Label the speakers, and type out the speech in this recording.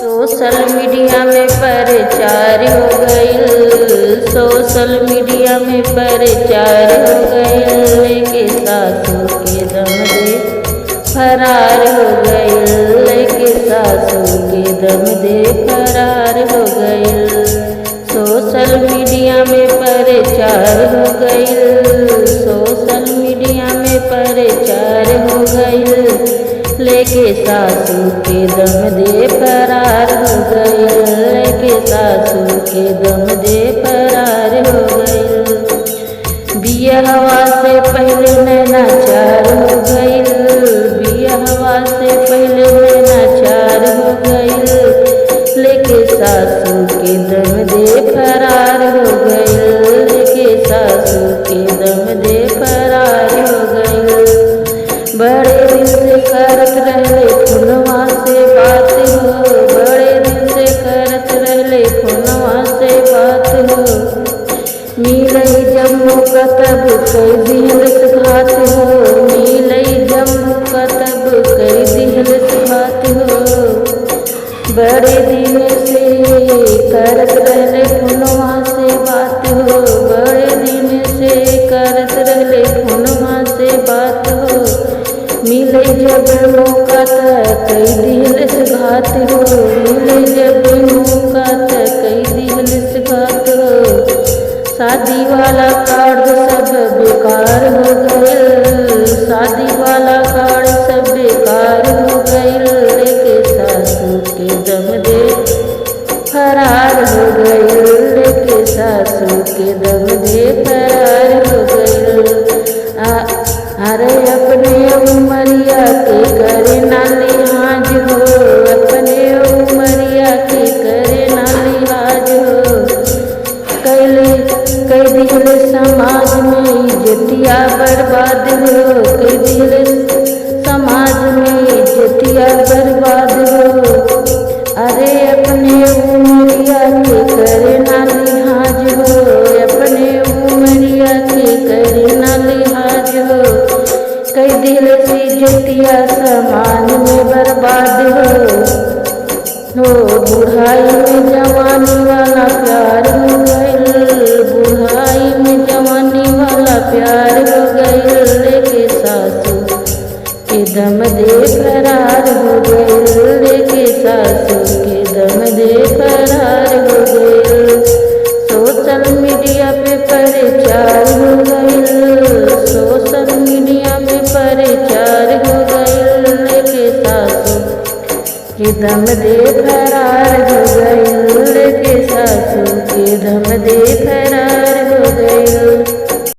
Speaker 1: Social media में प्रचार हो गईल, सोशल मीडिया में प्रचार हो गईल, लेके सासू के दम दे फरार हो गईल, लेके सासू के दम दे फरार हो गईल। सोशल मीडिया में प्रचार हो गईल, सोशल मीडिया में प्रचार हो गईल, लेके सासू के दम दे फरार हो गईल, लेके सासू के दम दे फरार हो गईल। बियाहवा से पहले नैना चार हो गईल, बियाहवा से पहले नैना चार हो गईल, लेके सासू के दम दे फरार हो गईल, लेके सासू के दम दे फरार हो गईल। बड़े दिन से करत रहले फोनवा से बात हो, बड़े दिन से करत रहले फोनवा से बात हो, मिलई जब मौका तब कई दिहलस घात हो, मिलई जब मौका तब कई दिहलस घात हो। बड़े दिन से करत रहले फोनवा से बात हो, बड़े दिन से करत रहले फोनवा से बात हो, मिले जब मौका त कई दिहलस घात हो, मिले जब मौका त कई दिहलस घात हो। शादी वाला कार्ड सब बेकार हो गईल, शादी वाला कार्ड सब बेकार हो गईल, लेके सासू के दम दे फरार हो गईल, लेके सासू के दम दे फरार हो गईल। अरे अपने उमरिया के करे ना लिहाज हो, अपने उमरिया के करे ना लिहाज हो। कई दिहले समाज में इज्जतिया बर्बाद हो, कई दिहले समाज में इज्जतिया बर्बाद हो। अरे अपने उमरिया के करे ना लिहाज हो, अपने उमरिया के करे ना लिहाज हो। कई दिल से इज्जतिया समाज में बर्बाद हो, बुढ़ाई में जवानी वाला प्यार हो गईल, बुढ़ाई में जवानी वाला प्यार हो गईल, लेके सासू के दम दे फरार हो गईल, लेके सासू के दम दे फरार हो गईल। सोशल मीडिया पे प्रचार हो गईल, सोशल मीडिया में प्रचार हो गईल, लेके सासू के दम दे फरार हो गईल, लेके सासू के दम दे फरार हो गईल।